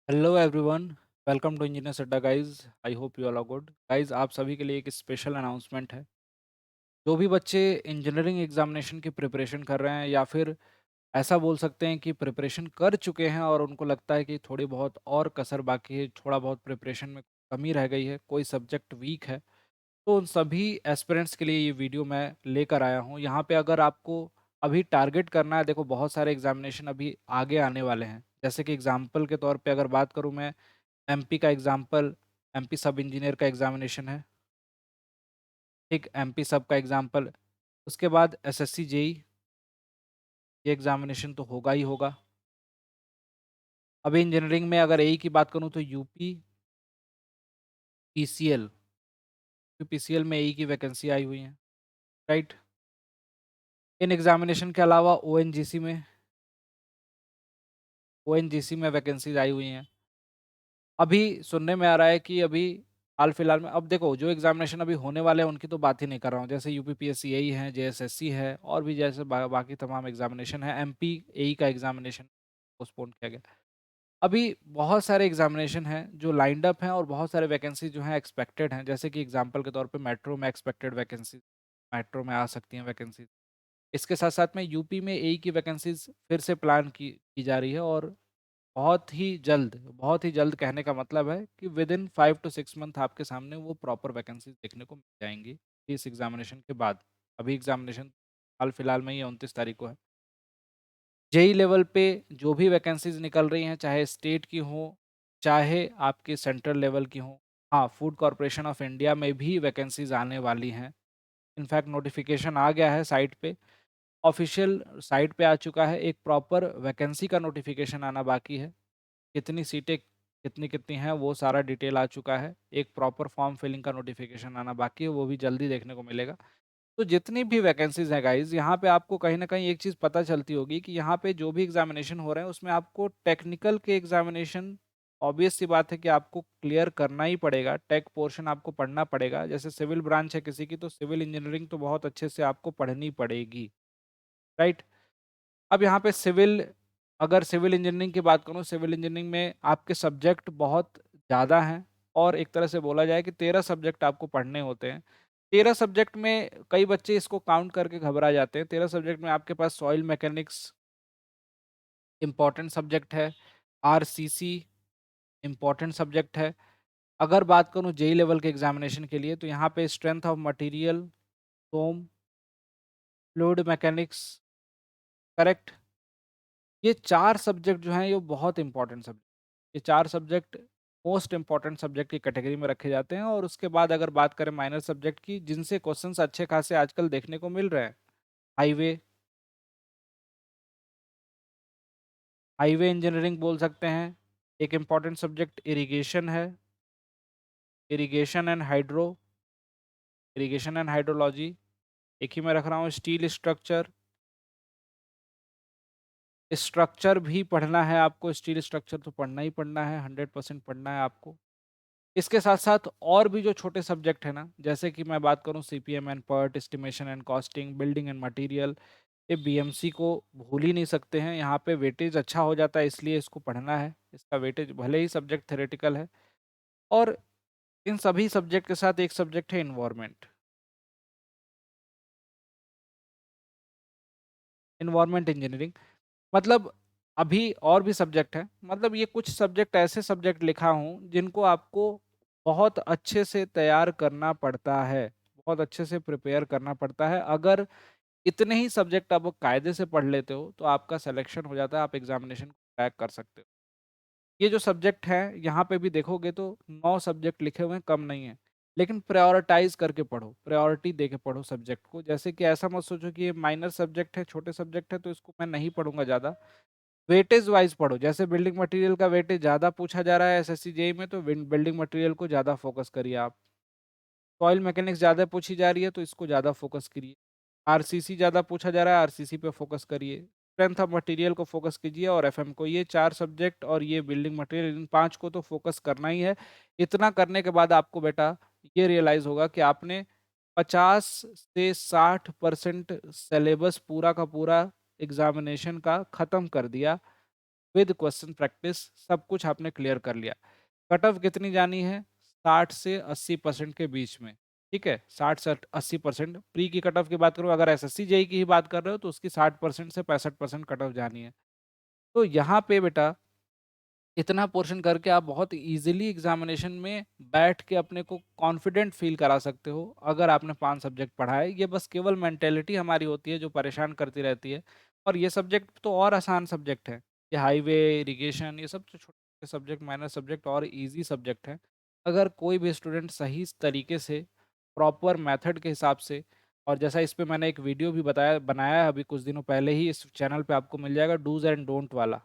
Hello everyone, welcome to engineers Adda guys. I hope you all are good guys. आप सभी के लिए एक स्पेशल अनाउंसमेंट है। जो भी बच्चे इंजीनियरिंग एग्जामिनेशन की प्रिपरेशन कर रहे हैं या फिर ऐसा बोल सकते हैं कि प्रिपरेशन कर चुके हैं और उनको लगता है कि थोड़ी बहुत और कसर बाकी है, थोड़ा बहुत प्रिपरेशन में कमी रह गई है, कोई सब्जेक्ट वीक है, तो उन सभी एस्पिरेंट्स के लिए ये वीडियो मैं लेकर आया हूँ। यहाँ पे अगर आपको अभी टारगेट करना है, देखो बहुत सारे एग्जामिनेशन अभी आगे आने वाले हैं। जैसे कि एग्जाम्पल के तौर पे अगर बात करूँ मैं, एमपी का एग्जाम्पल, एमपी सब इंजीनियर का एग्जामिनेशन है। ठीक, एमपी सब का एग्जाम्पल। उसके बाद एसएससी जेई, ये एग्जामिनेशन तो होगा ही होगा। अभी इंजीनियरिंग में अगर एई की बात करूं तो यूपी पीसीएल, पीसीएल में एई की वैकेंसी आई हुई है। राइट। इन एग्जामिनेशन के अलावा ओएनजीसी में वैकेंसीज आई हुई हैं। अभी सुनने में आ रहा है कि अभी हाल फिलहाल में, अब देखो जो एग्जामिनेशन अभी होने वाले हैं उनकी तो बात ही नहीं कर रहा हूँ, जैसे यूपीपीएससी एई है, जेएसएससी है, और भी जैसे बाकी तमाम एग्जामिनेशन है। एमपी एई का एग्जामिनेशन पोस्टपोन किया गया। अभी बहुत सारे एग्जामिनेशन हैं जो लाइंड अप हैं और बहुत सारे वैकेंसी जो हैं एक्सपेक्टेड हैं। जैसे कि एग्जांपल के तौर पे मेट्रो में एक्सपेक्टेड वैकेंसी, मेट्रो में आ सकती हैं वैकेंसी। इसके साथ साथ में यूपी में एई की वैकेंसीज फिर से प्लान की जा रही है, और बहुत ही जल्द कहने का मतलब है कि विद इन 5 to 6 मंथ आपके सामने वो प्रॉपर वैकेंसीज देखने को मिल जाएंगी इस एग्जामिनेशन के बाद। अभी एग्जामिनेशन हाल फिलहाल में ही 29 तारीख को है। जेई लेवल पे जो भी वैकेंसीज निकल रही हैं, चाहे स्टेट की हो, चाहे आपके सेंट्रल लेवल की हो, हाँ, फूड कॉरपोरेशन ऑफ इंडिया में भी वैकेंसीज आने वाली हैं। इनफैक्ट नोटिफिकेशन आ गया है साइट पे, ऑफिशियल साइट पे आ चुका है। एक प्रॉपर वैकेंसी का नोटिफिकेशन आना बाकी है। कितनी सीटें कितनी कितनी हैं वो सारा डिटेल आ चुका है। एक प्रॉपर फॉर्म फिलिंग का नोटिफिकेशन आना बाकी है, वो भी जल्दी देखने को मिलेगा। तो जितनी भी वैकेंसीज हैं गाइज, यहाँ पे आपको कहीं ना कहीं एक चीज़ पता चलती होगी कि यहाँ पे जो भी एग्जामिनेशन हो रहे हैं उसमें आपको टेक्निकल के एग्जामिनेशन, ऑब्वियस सी बात है कि आपको क्लियर करना ही पड़ेगा। टेक पोर्शन आपको पढ़ना पड़ेगा। जैसे सिविल ब्रांच है किसी की, तो सिविल इंजीनियरिंग तो बहुत अच्छे से आपको पढ़नी पड़ेगी। राइट। अब यहाँ पे सिविल, अगर सिविल इंजीनियरिंग की बात करूँ, सिविल इंजीनियरिंग में आपके सब्जेक्ट बहुत ज़्यादा हैं, और एक तरह से बोला जाए कि 13 सब्जेक्ट आपको पढ़ने होते हैं। 13 सब्जेक्ट में कई बच्चे इसको काउंट करके घबरा जाते हैं। 13 सब्जेक्ट में आपके पास सॉइल मैकेनिक्स इम्पॉर्टेंट सब्जेक्ट है, आरसीसी इम्पॉर्टेंट सब्जेक्ट है। अगर बात करूँ जेई लेवल के एग्जामिनेशन के लिए, तो यहाँ पे strength of material, foam, fluid mechanics, correct, ये 4 सब्जेक्ट जो हैं ये बहुत इंपॉर्टेंट सब्जेक्ट, ये 4 सब्जेक्ट मोस्ट इंपॉर्टेंट सब्जेक्ट की कैटेगरी में रखे जाते हैं। और उसके बाद अगर बात करें माइनर सब्जेक्ट की, जिनसे क्वेश्चंस अच्छे खासे आजकल देखने को मिल रहे हैं, हाईवे, हाईवे इंजीनियरिंग बोल सकते हैं। एक इम्पॉर्टेंट सब्जेक्ट इरिगेशन है, irrigation and hydro, irrigation and hydrology. एक ही मैं रख रहा हूँ, स्टील स्ट्रक्चर, स्ट्रक्चर भी पढ़ना है आपको। स्टील स्ट्रक्चर तो पढ़ना ही पढ़ना है, 100% पढ़ना है आपको। इसके साथ साथ और भी जो छोटे सब्जेक्ट है ना, जैसे कि मैं बात करूं CPM and PERT, estimation and costing, building and material, ये बीएमसी को भूल ही नहीं सकते हैं। यहाँ पे वेटेज अच्छा हो जाता है, इसलिए इसको पढ़ना है। इसका वेटेज भले ही सब्जेक्ट थ्योरेटिकल है। और इन सभी सब्जेक्ट के साथ एक सब्जेक्ट है इन्वायरमेंट, इन्वायरमेंट इंजीनियरिंग। मतलब अभी और भी सब्जेक्ट है, मतलब ये कुछ सब्जेक्ट ऐसे सब्जेक्ट लिखा हूँ जिनको आपको बहुत अच्छे से तैयार करना पड़ता है, बहुत अच्छे से प्रिपेयर करना पड़ता है। अगर इतने ही सब्जेक्ट आप कायदे से पढ़ लेते हो तो आपका सिलेक्शन हो जाता है, आप एग्जामिनेशन को क्रैक कर सकते हो। ये जो सब्जेक्ट है यहाँ पे भी देखोगे तो 9 सब्जेक्ट लिखे हुए हैं, कम नहीं है। लेकिन प्रायोरिटाइज करके पढ़ो, प्रायोरिटी दे के पढ़ो सब्जेक्ट को। जैसे कि ऐसा मत सोचो कि ये माइनर सब्जेक्ट है, छोटे सब्जेक्ट है, तो इसको मैं नहीं पढ़ूंगा ज़्यादा। वेटेज वाइज पढ़ो। जैसे बिल्डिंग मटेरियल का वेटेज ज़्यादा पूछा जा रहा है एसएससी जेई में, तो बिल्डिंग मटेरियल को ज़्यादा फोकस करिए आप। सॉइल मैकेनिक्स ज़्यादा पूछी जा रही है तो इसको ज़्यादा फोकस करिए। आरसीसी ज़्यादा पूछा जा रहा है, आरसीसी पे फोकस करिए। स्ट्रेंथ ऑफ मटेरियल को फोकस कीजिए, और एफएम को। ये 4 सब्जेक्ट और ये बिल्डिंग मटेरियल, इन 5 को तो फोकस करना ही है। इतना करने के बाद आपको बेटा ये रियलाइज़ होगा कि आपने 50 से 60% सिलेबस पूरा का पूरा एग्जामिनेशन का ख़त्म कर दिया। विद क्वेश्चन प्रैक्टिस सब कुछ आपने क्लियर कर लिया। कट ऑफ कितनी जानी है? 60 से 80% के बीच में, ठीक है? 60 से 80%। प्री की कट ऑफ की बात करूँ, अगर एसएससी जेई की ही बात कर रहे हो तो उसकी 60% से 65% कट ऑफ जानी है। तो यहाँ पे बेटा इतना पोर्शन करके आप बहुत इजीली एग्जामिनेशन में बैठ के अपने को कॉन्फिडेंट फील करा सकते हो, अगर आपने 5 सब्जेक्ट पढ़ा है। ये बस केवल मेंटेलिटी हमारी होती है जो परेशान करती रहती है, और ये सब्जेक्ट तो और आसान सब्जेक्ट है। ये हाईवे, इरिगेशन, ये सब तो छोटे सब्जेक्ट, माइनर सब्जेक्ट और ईज़ी सब्जेक्ट हैं। अगर कोई भी स्टूडेंट सही तरीके से, प्रॉपर मेथड के हिसाब से, और जैसा इस पे मैंने एक वीडियो भी बनाया है अभी कुछ दिनों पहले ही, इस चैनल पे आपको मिल जाएगा, डूज़ एंड डोंट वाला।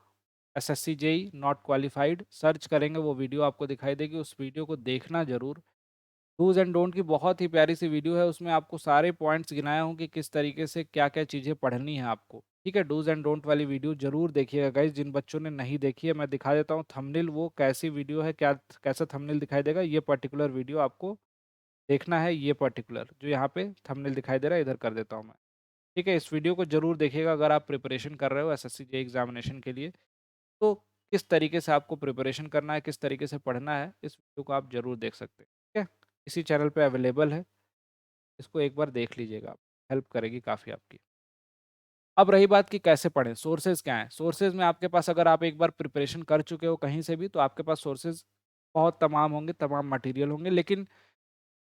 SSC JE not qualified search करेंगे, वो वीडियो आपको दिखाई देगी, उस वीडियो को देखना ज़रूर। डूज़ एंड डोंट की बहुत ही प्यारी सी वीडियो है, उसमें आपको सारे पॉइंट्स गिनाया हूँ कि किस तरीके से क्या-क्या चीज़ें पढ़नी है आपको। ठीक है? डूज़ एंड डोंट वाली वीडियो ज़रूर देखिएगा गाइज़, जिन बच्चों ने नहीं देखी है मैं दिखा देता हूँ थंबनेल, वो कैसी वीडियो है, क्या कैसा थंबनेल दिखाई देगा, ये पर्टिकुलर वीडियो आपको देखना है, ये पर्टिकुलर जो यहाँ पे थंबनेल दिखाई दे रहा है, इधर कर देता हूँ मैं। ठीक है? इस वीडियो को ज़रूर देखिएगा अगर आप प्रिपरेशन कर रहे हो एसएससी जेईई एग्ज़ामिनेशन के लिए। तो किस तरीके से आपको प्रिपरेशन करना है, किस तरीके से पढ़ना है, इस वीडियो को आप ज़रूर देख सकते हैं, ठीक है? इसी चैनल पे अवेलेबल है, इसको एक बार देख लीजिएगा आप, हेल्प करेगी काफ़ी आपकी। अब रही बात कि कैसे पढ़ें, सोर्सेज़ क्या हैं? सोर्सेज़ में आपके पास, अगर आप एक बार प्रिपरेशन कर चुके हो कहीं से भी, तो आपके पास सोर्सेज़ बहुत तमाम होंगे, तमाम मटेरियल होंगे, लेकिन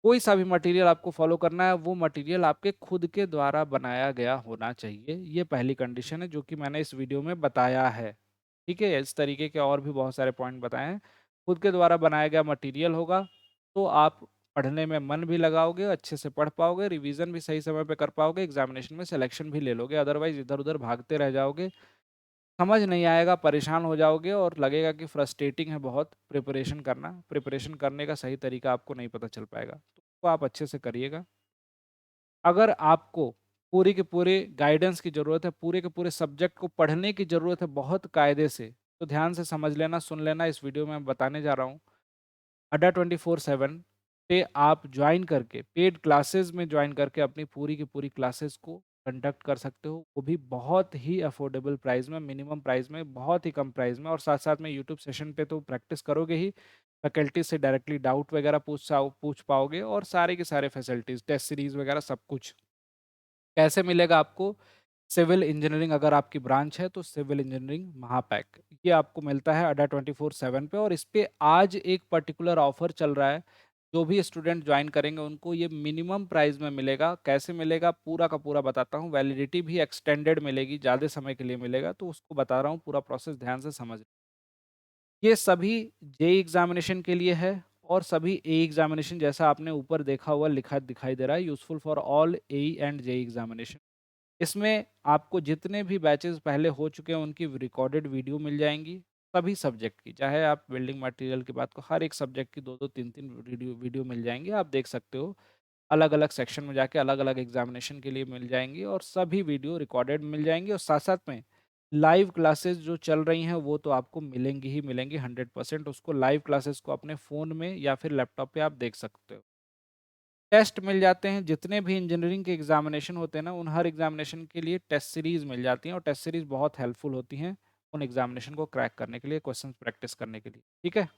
कोई सा भी मटेरियल आपको फॉलो करना है, वो मटेरियल आपके खुद के द्वारा बनाया गया होना चाहिए। ये पहली कंडीशन है जो कि मैंने इस वीडियो में बताया है। ठीक है? इस तरीके के और भी बहुत सारे पॉइंट बताए हैं। खुद के द्वारा बनाया गया मटेरियल होगा, तो आप पढ़ने में मन भी लगाओगे, अच्छे से पढ़ पाओगे, रिवीज़न भी सही समय पे कर पाओगे, एग्ज़ामिनेशन में सिलेक्शन भी ले लोगे। अदरवाइज़ इधर-उधर भागते रह जाओगे, समझ नहीं आएगा, परेशान हो जाओगे और लगेगा कि फ्रस्ट्रेटिंग है बहुत प्रिपरेशन करना। प्रिपरेशन करने का सही तरीका आपको नहीं पता चल पाएगा। तो उसको आप अच्छे से करिएगा। अगर आपको पूरी के पूरे गाइडेंस की ज़रूरत है, पूरे के पूरे सब्जेक्ट को पढ़ने की ज़रूरत है बहुत कायदे से, तो ध्यान से समझ लेना, सुन लेना, इस वीडियो में मैं बताने जा रहा हूँ। अड्डा 24/7 पे आप जॉइन करके, पेड क्लासेस में जॉइन करके अपनी पूरी की पूरी क्लासेस को कंडक्ट कर सकते हो, वो भी बहुत ही अफोर्डेबल प्राइस में, मिनिमम प्राइस में, बहुत ही कम प्राइस में, और साथ साथ में यूट्यूब सेशन पे तो प्रैक्टिस करोगे ही, फैकल्टी से डायरेक्टली डाउट वगैरह पूछ पाओगे, और सारे के सारे फैसिलिटीज़, टेस्ट सीरीज वगैरह सब कुछ। कैसे मिलेगा आपको? सिविल इंजीनियरिंग अगर आपकी ब्रांच है तो सिविल इंजीनियरिंग महापैक, ये आपको मिलता है अड्डा 24/7 पे, और इस पे आज एक पर्टिकुलर ऑफर चल रहा है। जो भी स्टूडेंट ज्वाइन करेंगे उनको ये मिनिमम प्राइस में मिलेगा। कैसे मिलेगा पूरा का पूरा बताता हूँ, वैलिडिटी भी एक्सटेंडेड मिलेगी, ज़्यादा समय के लिए मिलेगा, तो उसको बता रहा हूँ, पूरा प्रोसेस ध्यान से समझ। ये सभी जेई एग्जामिनेशन के लिए है, और सभी ए एग्जामिनेशन, जैसा आपने ऊपर देखा हुआ लिखा दिखाई दे रहा है, useful for all A and JE examination. इसमें आपको जितने भी बैचेज़ पहले हो चुके हैं उनकी रिकॉर्डेड वीडियो मिल जाएँगी, सभी सब्जेक्ट की। चाहे आप बिल्डिंग मटेरियल की बात को, हर एक सब्जेक्ट की 2-2 3-3 वीडियो वीडियो मिल जाएँगी, आप देख सकते हो। अलग-अलग सेक्शन में जाके अलग-अलग एग्ज़ामिनेशन के लिए मिल जाएँगी, और सभी वीडियो रिकॉर्डेड मिल जाएँगी, और साथ-साथ में लाइव क्लासेस जो चल रही हैं वो तो आपको मिलेंगी ही मिलेंगी 100%। उसको, लाइव क्लासेस को अपने फ़ोन में या फिर लैपटॉप पे आप देख सकते हो। टेस्ट मिल जाते हैं, जितने भी इंजीनियरिंग के एग्ज़ामिनेशन होते हैं ना, उन हर एग्ज़ामिनेशन के लिए टेस्ट सीरीज़ मिल जाती हैं, और टेस्ट सीरीज़ बहुत हेल्पफुल होती हैं उन एग्ज़ामिनेशन को क्रैक करने के लिए, क्वेश्चंस प्रैक्टिस करने के लिए, ठीक है?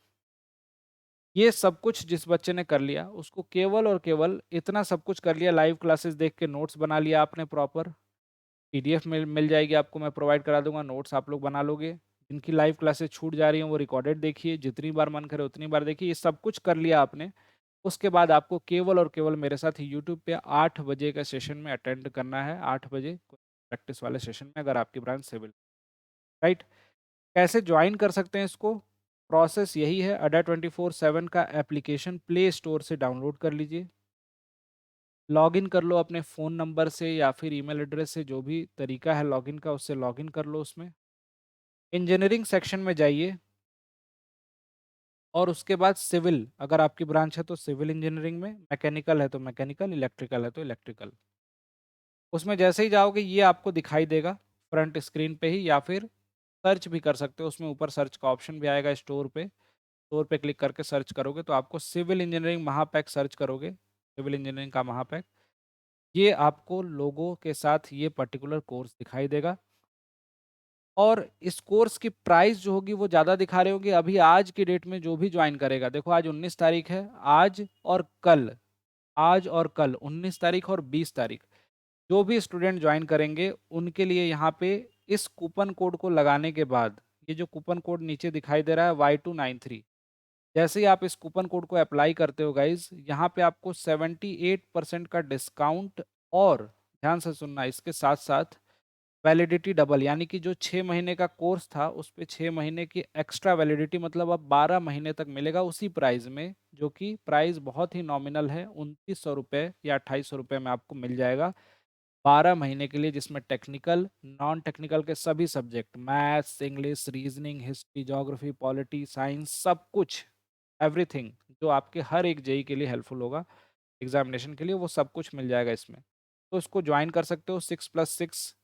ये सब कुछ जिस बच्चे ने कर लिया, उसको केवल और केवल इतना सब कुछ कर लिया, लाइव क्लासेस देख के नोट्स बना लिया आपने प्रॉपर, पीडीएफ मिल मिल जाएगी आपको, मैं प्रोवाइड करा दूँगा, नोट्स आप लोग बना लोगे। जिनकी लाइव क्लासेस छूट जा रही हैं वो रिकॉर्डेड देखिए, जितनी बार मन करे उतनी बार देखिए, ये सब कुछ कर लिया आपने। उसके बाद आपको केवल और केवल मेरे साथ यूट्यूब पे 8 बजे का सेशन में अटेंड करना है, 8 बजे प्रैक्टिस वाले सेशन में, अगर आपकी ब्रांच सिविल, राइट? कैसे जॉइन कर सकते हैं इसको? प्रोसेस यही है, अड्डा 24/7 का एप्लीकेशन प्ले स्टोर से डाउनलोड कर लीजिए। लॉगिन कर लो अपने फ़ोन नंबर से या फिर ईमेल एड्रेस से, जो भी तरीका है लॉगिन का, उससे लॉगिन कर लो उसमें। इंजीनियरिंग सेक्शन में जाइए, और उसके बाद सिविल, अगर आपकी ब्रांच है तो सिविल इंजीनियरिंग में, मैकेनिकल है तो मैकेनिकल, इलेक्ट्रिकल है तो इलेक्ट्रिकल। उसमें जैसे ही जाओगे ये आपको दिखाई देगा फ्रंट स्क्रीन पे ही, या फिर सर्च भी कर सकते हो, उसमें ऊपर सर्च का ऑप्शन भी आएगा स्टोर पे। स्टोर पे क्लिक करके सर्च करोगे तो आपको सिविल इंजीनियरिंग महापैक सर्च करोगे, सिविल इंजीनियरिंग का महापैक, ये आपको लोगों के साथ ये पर्टिकुलर कोर्स दिखाई देगा। और इस कोर्स की प्राइस जो होगी वो ज़्यादा दिखा रहे होंगे अभी आज की डेट में जो भी ज्वाइन करेगा। देखो आज 19 तारीख है, आज और कल 19 तारीख और 20 तारीख जो भी स्टूडेंट ज्वाइन करेंगे उनके लिए यहाँ पे इस कूपन कोड को लगाने के बाद, ये जो कूपन कोड नीचे दिखाई दे रहा है Y293, जैसे ही आप इस कूपन कोड को अप्लाई करते हो गाइज, यहाँ पे आपको 78% का डिस्काउंट, और ध्यान से सुनना इसके साथ साथ वैलिडिटी डबल, यानी कि जो 6 महीने का कोर्स था उस पे 6 महीने की एक्स्ट्रा वैलिडिटी, मतलब अब 12 महीने तक मिलेगा उसी प्राइस में, जो कि प्राइस बहुत ही नॉमिनल है, 2900 रुपये या 2800 रुपये में आपको मिल जाएगा 12 महीने के लिए, जिसमें टेक्निकल नॉन टेक्निकल के सभी subject, maths, English, reasoning, history, geography, polity, science, सब कुछ, एवरीथिंग जो आपके हर एक जेई के लिए हेल्पफुल होगा एग्जामिनेशन के लिए, वो सब कुछ मिल जाएगा इसमें। तो इसको ज्वाइन कर सकते हो 6+6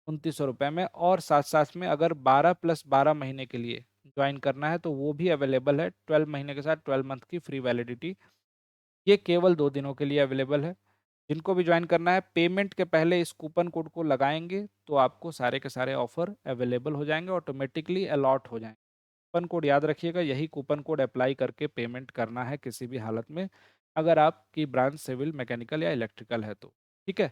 2900 रुपये में, और साथ साथ में अगर 12+12 महीने के लिए ज्वाइन करना है तो वो भी अवेलेबल है, 12 महीने के साथ 12 मंथ की फ्री वैलिडिटी। ये केवल 2 दिनों के लिए अवेलेबल है। जिनको भी ज्वाइन करना है पेमेंट के पहले इस कूपन कोड को लगाएंगे तो आपको सारे के सारे ऑफर अवेलेबल हो जाएंगे, ऑटोमेटिकली अलॉट हो जाएंगे। कूपन कोड याद रखिएगा, यही कूपन कोड अप्लाई करके पेमेंट करना है किसी भी हालत में, अगर आपकी ब्रांच सिविल, मैकेनिकल या इलेक्ट्रिकल है तो। ठीक है,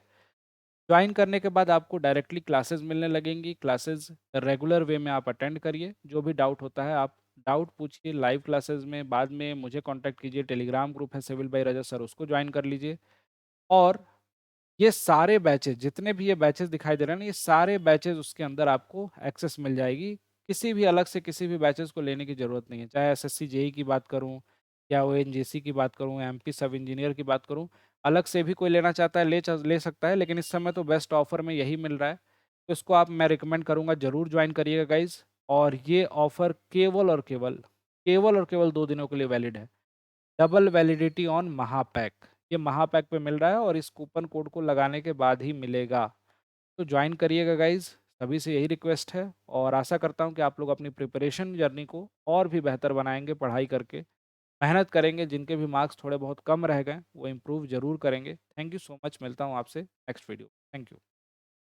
ज्वाइन करने के बाद आपको डायरेक्टली क्लासेस मिलने लगेंगी। क्लासेस रेगुलर वे में आप अटेंड करिए, जो भी डाउट होता है आप डाउट पूछिए लाइव क्लासेस में, बाद में मुझे कांटेक्ट कीजिए, टेलीग्राम ग्रुप है सिविल बाई रजत सर, उसको ज्वाइन कर लीजिए। और ये सारे बैचेस, जितने भी ये बैचेस दिखाई दे रहे हैं ना, ये सारे बैचेस उसके अंदर आपको एक्सेस मिल जाएगी। किसी भी अलग से किसी भी बैचेस को लेने की ज़रूरत नहीं है, चाहे एसएससी जेई की बात करूं या ओएनजीसी की बात करूं, एमपी सब इंजीनियर की बात करूं, अलग से भी कोई लेना चाहता है ले सकता है, लेकिन इस समय तो बेस्ट ऑफर में यही मिल रहा है, तो इसको आप, मैं रिकमेंड करूंगा ज़रूर ज्वाइन करिएगा गाइज। और ये ऑफर केवल और केवल 2 दिनों के लिए वैलिड है, डबल वैलिडिटी ऑन महापैक, ये महापैक पे मिल रहा है और इस कूपन कोड को लगाने के बाद ही मिलेगा। तो ज्वाइन करिएगा गाइज, सभी से यही रिक्वेस्ट है, और आशा करता हूँ कि आप लोग अपनी प्रिपरेशन जर्नी को और भी बेहतर बनाएंगे, पढ़ाई करके मेहनत करेंगे, जिनके भी मार्क्स थोड़े बहुत कम रह गए वो इम्प्रूव जरूर करेंगे। थैंक यू सो मच, मिलता हूँ आपसे नेक्स्ट वीडियो। Thank you.